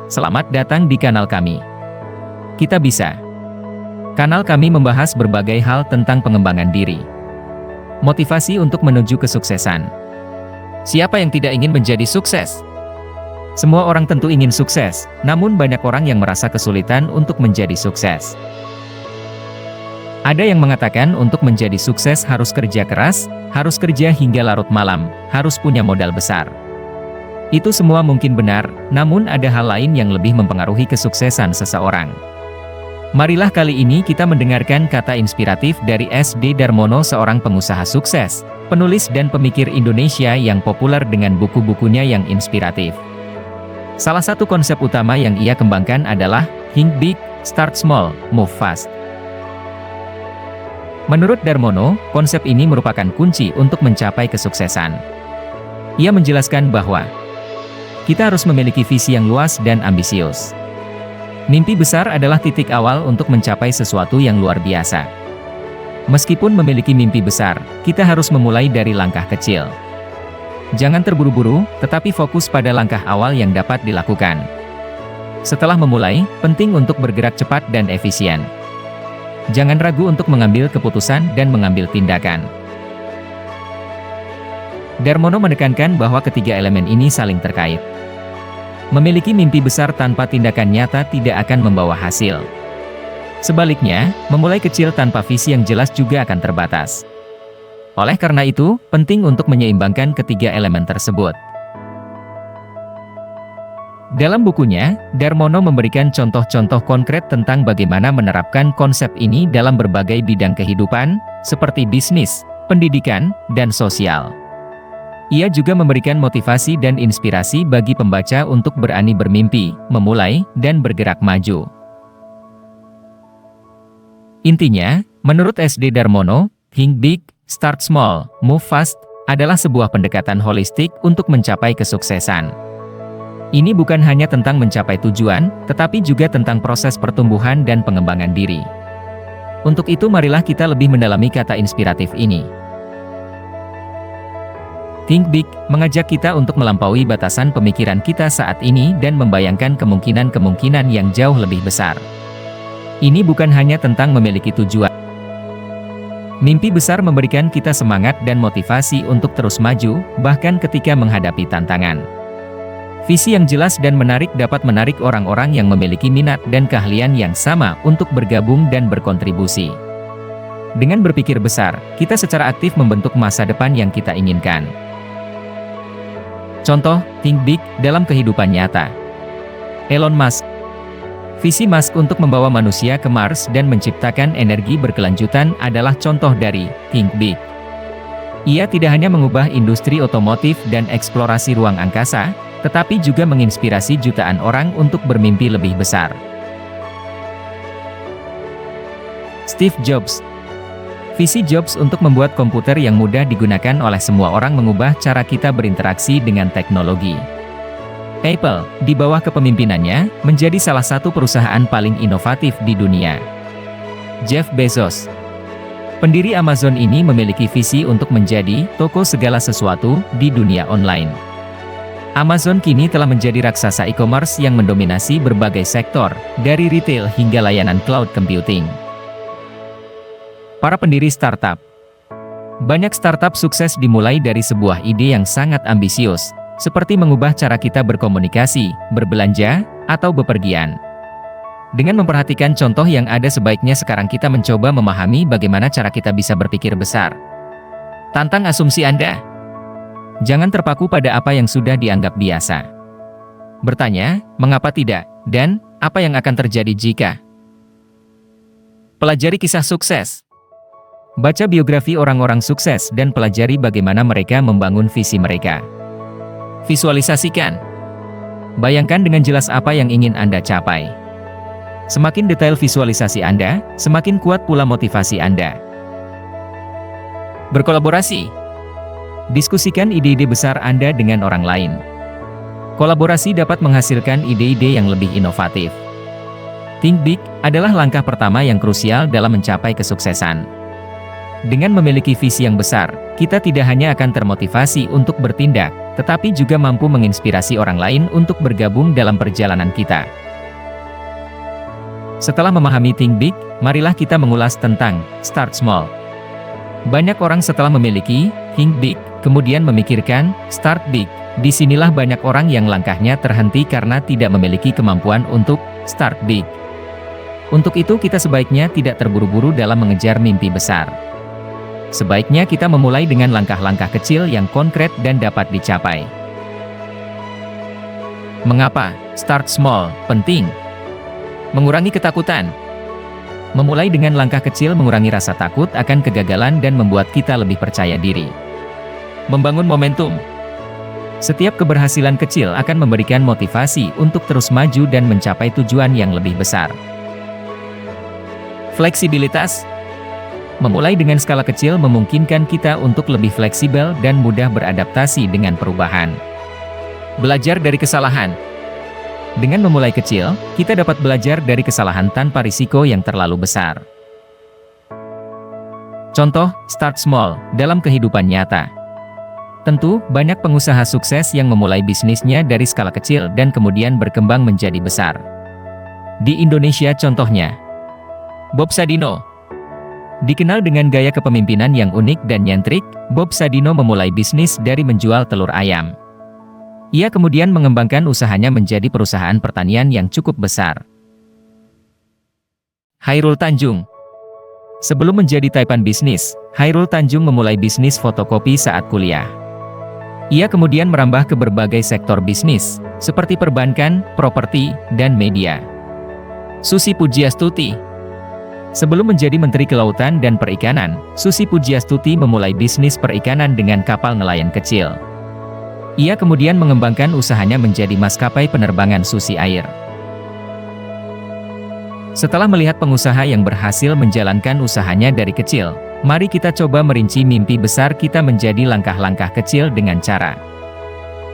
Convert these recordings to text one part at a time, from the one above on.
Selamat datang di kanal kami. Kita Bisa. Kanal kami membahas berbagai hal tentang pengembangan diri, motivasi untuk menuju kesuksesan. Siapa yang tidak ingin menjadi sukses? Semua orang tentu ingin sukses, namun banyak orang yang merasa kesulitan untuk menjadi sukses. Ada yang mengatakan untuk menjadi sukses harus kerja keras, harus kerja hingga larut malam, harus punya modal besar. Itu semua mungkin benar, namun ada hal lain yang lebih mempengaruhi kesuksesan seseorang. Marilah kali ini kita mendengarkan kata inspiratif dari S.D. Darmono, seorang pengusaha sukses, penulis dan pemikir Indonesia yang populer dengan buku-bukunya yang inspiratif. Salah satu konsep utama yang ia kembangkan adalah Think Big, Start Small, Move Fast. Menurut Darmono, konsep ini merupakan kunci untuk mencapai kesuksesan. Ia menjelaskan bahwa kita harus memiliki visi yang luas dan ambisius. Mimpi besar adalah titik awal untuk mencapai sesuatu yang luar biasa. Meskipun memiliki mimpi besar, kita harus memulai dari langkah kecil. Jangan terburu-buru, tetapi fokus pada langkah awal yang dapat dilakukan. Setelah memulai, penting untuk bergerak cepat dan efisien. Jangan ragu untuk mengambil keputusan dan mengambil tindakan. Darmono menekankan bahwa ketiga elemen ini saling terkait. Memiliki mimpi besar tanpa tindakan nyata tidak akan membawa hasil. Sebaliknya, memulai kecil tanpa visi yang jelas juga akan terbatas. Oleh karena itu, penting untuk menyeimbangkan ketiga elemen tersebut. Dalam bukunya, Darmono memberikan contoh-contoh konkret tentang bagaimana menerapkan konsep ini dalam berbagai bidang kehidupan, seperti bisnis, pendidikan, dan sosial. Ia juga memberikan motivasi dan inspirasi bagi pembaca untuk berani bermimpi, memulai, dan bergerak maju. Intinya, menurut S.D. Darmono, Think Big, Start Small, Move Fast, adalah sebuah pendekatan holistik untuk mencapai kesuksesan. Ini bukan hanya tentang mencapai tujuan, tetapi juga tentang proses pertumbuhan dan pengembangan diri. Untuk itu marilah kita lebih mendalami kata inspiratif ini. Think Big mengajak kita untuk melampaui batasan pemikiran kita saat ini dan membayangkan kemungkinan-kemungkinan yang jauh lebih besar. Ini bukan hanya tentang memiliki tujuan. Mimpi besar memberikan kita semangat dan motivasi untuk terus maju, bahkan ketika menghadapi tantangan. Visi yang jelas dan menarik dapat menarik orang-orang yang memiliki minat dan keahlian yang sama untuk bergabung dan berkontribusi. Dengan berpikir besar, kita secara aktif membentuk masa depan yang kita inginkan. Contoh, Think Big dalam kehidupan nyata. Elon Musk. Visi Musk untuk membawa manusia ke Mars dan menciptakan energi berkelanjutan adalah contoh dari Think Big. Ia tidak hanya mengubah industri otomotif dan eksplorasi ruang angkasa, tetapi juga menginspirasi jutaan orang untuk bermimpi lebih besar. Steve Jobs. Visi Jobs untuk membuat komputer yang mudah digunakan oleh semua orang mengubah cara kita berinteraksi dengan teknologi. Apple, di bawah kepemimpinannya, menjadi salah satu perusahaan paling inovatif di dunia. Jeff Bezos. Pendiri Amazon ini memiliki visi untuk menjadi toko segala sesuatu di dunia online. Amazon kini telah menjadi raksasa e-commerce yang mendominasi berbagai sektor, dari retail hingga layanan cloud computing. Para pendiri startup. Banyak startup sukses dimulai dari sebuah ide yang sangat ambisius, seperti mengubah cara kita berkomunikasi, berbelanja, atau bepergian. Dengan memperhatikan contoh yang ada, sebaiknya sekarang kita mencoba memahami bagaimana cara kita bisa berpikir besar. Tantang asumsi Anda. Jangan terpaku pada apa yang sudah dianggap biasa. Bertanya, mengapa tidak, dan apa yang akan terjadi jika? Pelajari kisah sukses. Baca biografi orang-orang sukses dan pelajari bagaimana mereka membangun visi mereka. Visualisasikan. Bayangkan dengan jelas apa yang ingin Anda capai. Semakin detail visualisasi Anda, semakin kuat pula motivasi Anda. Berkolaborasi. Diskusikan ide-ide besar Anda dengan orang lain. Kolaborasi dapat menghasilkan ide-ide yang lebih inovatif. Think Big adalah langkah pertama yang krusial dalam mencapai kesuksesan. Dengan memiliki visi yang besar, kita tidak hanya akan termotivasi untuk bertindak, tetapi juga mampu menginspirasi orang lain untuk bergabung dalam perjalanan kita. Setelah memahami Think Big, marilah kita mengulas tentang Start Small. Banyak orang setelah memiliki Think Big, kemudian memikirkan Start Big. Disinilah banyak orang yang langkahnya terhenti karena tidak memiliki kemampuan untuk Start Big. Untuk itu kita sebaiknya tidak terburu-buru dalam mengejar mimpi besar. Sebaiknya kita memulai dengan langkah-langkah kecil yang konkret dan dapat dicapai. Mengapa Start Small penting? Mengurangi ketakutan. Memulai dengan langkah kecil mengurangi rasa takut akan kegagalan dan membuat kita lebih percaya diri. Membangun momentum. Setiap keberhasilan kecil akan memberikan motivasi untuk terus maju dan mencapai tujuan yang lebih besar. Fleksibilitas. Memulai dengan skala kecil memungkinkan kita untuk lebih fleksibel dan mudah beradaptasi dengan perubahan. Belajar dari kesalahan. Dengan memulai kecil, kita dapat belajar dari kesalahan tanpa risiko yang terlalu besar. Contoh, start small, dalam kehidupan nyata. Tentu, banyak pengusaha sukses yang memulai bisnisnya dari skala kecil dan kemudian berkembang menjadi besar. Di Indonesia contohnya, Bob Sadino. Dikenal dengan gaya kepemimpinan yang unik dan nyentrik, Bob Sadino memulai bisnis dari menjual telur ayam. Ia kemudian mengembangkan usahanya menjadi perusahaan pertanian yang cukup besar. Hairul Tanjung. Sebelum menjadi taipan bisnis, Hairul Tanjung memulai bisnis fotokopi saat kuliah. Ia kemudian merambah ke berbagai sektor bisnis, seperti perbankan, properti, dan media. Susi Pujiastuti. Sebelum menjadi Menteri Kelautan dan Perikanan, Susi Pujiastuti memulai bisnis perikanan dengan kapal nelayan kecil. Ia kemudian mengembangkan usahanya menjadi maskapai penerbangan Susi Air. Setelah melihat pengusaha yang berhasil menjalankan usahanya dari kecil, mari kita coba merinci mimpi besar kita menjadi langkah-langkah kecil dengan cara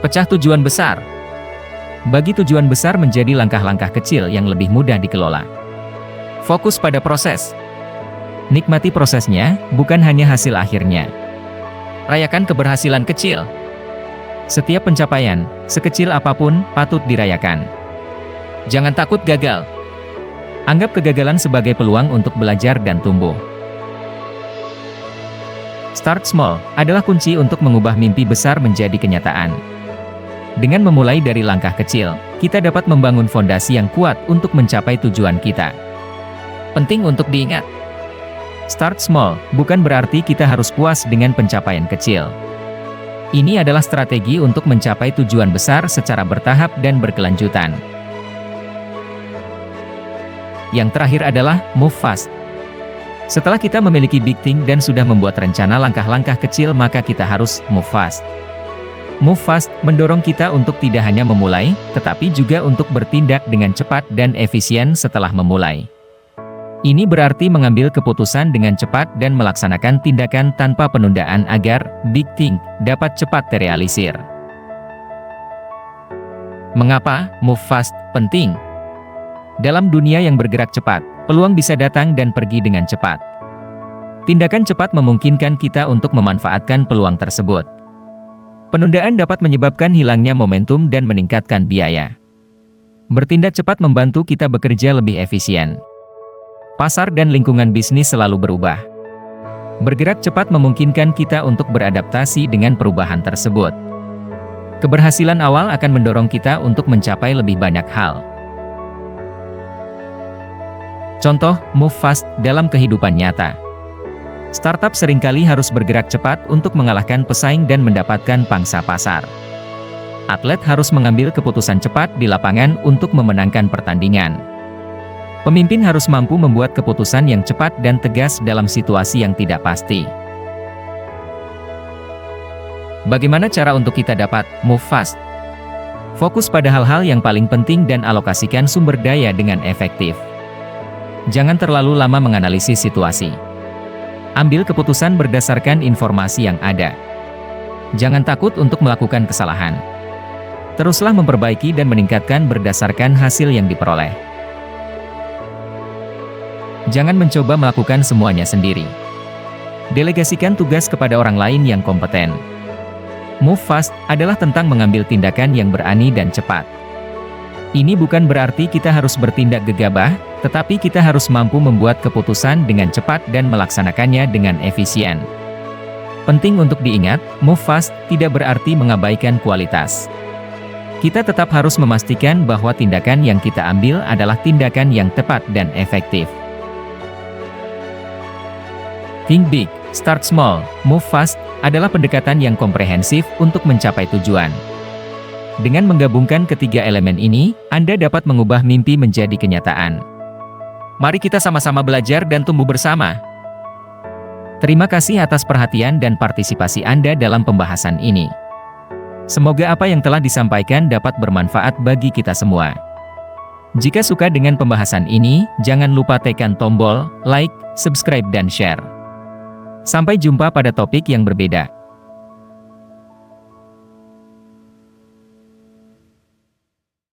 pecah tujuan besar. Bagi tujuan besar menjadi langkah-langkah kecil yang lebih mudah dikelola. Fokus pada proses. Nikmati prosesnya, bukan hanya hasil akhirnya. Rayakan keberhasilan kecil. Setiap pencapaian, sekecil apapun, patut dirayakan. Jangan takut gagal. Anggap kegagalan sebagai peluang untuk belajar dan tumbuh. Start small adalah kunci untuk mengubah mimpi besar menjadi kenyataan. Dengan memulai dari langkah kecil, kita dapat membangun fondasi yang kuat untuk mencapai tujuan kita. Penting untuk diingat, start small bukan berarti kita harus puas dengan pencapaian kecil. Ini adalah strategi untuk mencapai tujuan besar secara bertahap dan berkelanjutan. Yang terakhir adalah move fast. Setelah kita memiliki big thing dan sudah membuat rencana langkah-langkah kecil, maka kita harus move fast. Move fast mendorong kita untuk tidak hanya memulai, tetapi juga untuk bertindak dengan cepat dan efisien setelah memulai. Ini berarti mengambil keputusan dengan cepat dan melaksanakan tindakan tanpa penundaan agar big thing dapat cepat terrealisir. Mengapa move fast penting? Dalam dunia yang bergerak cepat, peluang bisa datang dan pergi dengan cepat. Tindakan cepat memungkinkan kita untuk memanfaatkan peluang tersebut. Penundaan dapat menyebabkan hilangnya momentum dan meningkatkan biaya. Bertindak cepat membantu kita bekerja lebih efisien. Pasar dan lingkungan bisnis selalu berubah. Bergerak cepat memungkinkan kita untuk beradaptasi dengan perubahan tersebut. Keberhasilan awal akan mendorong kita untuk mencapai lebih banyak hal. Contoh, move fast dalam kehidupan nyata. Startup seringkali harus bergerak cepat untuk mengalahkan pesaing dan mendapatkan pangsa pasar. Atlet harus mengambil keputusan cepat di lapangan untuk memenangkan pertandingan. Pemimpin harus mampu membuat keputusan yang cepat dan tegas dalam situasi yang tidak pasti. Bagaimana cara untuk kita dapat move fast? Fokus pada hal-hal yang paling penting dan alokasikan sumber daya dengan efektif. Jangan terlalu lama menganalisis situasi. Ambil keputusan berdasarkan informasi yang ada. Jangan takut untuk melakukan kesalahan. Teruslah memperbaiki dan meningkatkan berdasarkan hasil yang diperoleh. Jangan mencoba melakukan semuanya sendiri. Delegasikan tugas kepada orang lain yang kompeten. Move fast adalah tentang mengambil tindakan yang berani dan cepat. Ini bukan berarti kita harus bertindak gegabah, tetapi kita harus mampu membuat keputusan dengan cepat dan melaksanakannya dengan efisien. Penting untuk diingat, move fast tidak berarti mengabaikan kualitas. Kita tetap harus memastikan bahwa tindakan yang kita ambil adalah tindakan yang tepat dan efektif. Think big, start small, move fast adalah pendekatan yang komprehensif untuk mencapai tujuan. Dengan menggabungkan ketiga elemen ini, Anda dapat mengubah mimpi menjadi kenyataan. Mari kita sama-sama belajar dan tumbuh bersama. Terima kasih atas perhatian dan partisipasi Anda dalam pembahasan ini. Semoga apa yang telah disampaikan dapat bermanfaat bagi kita semua. Jika suka dengan pembahasan ini, jangan lupa tekan tombol like, subscribe dan share. Sampai jumpa pada topik yang berbeda.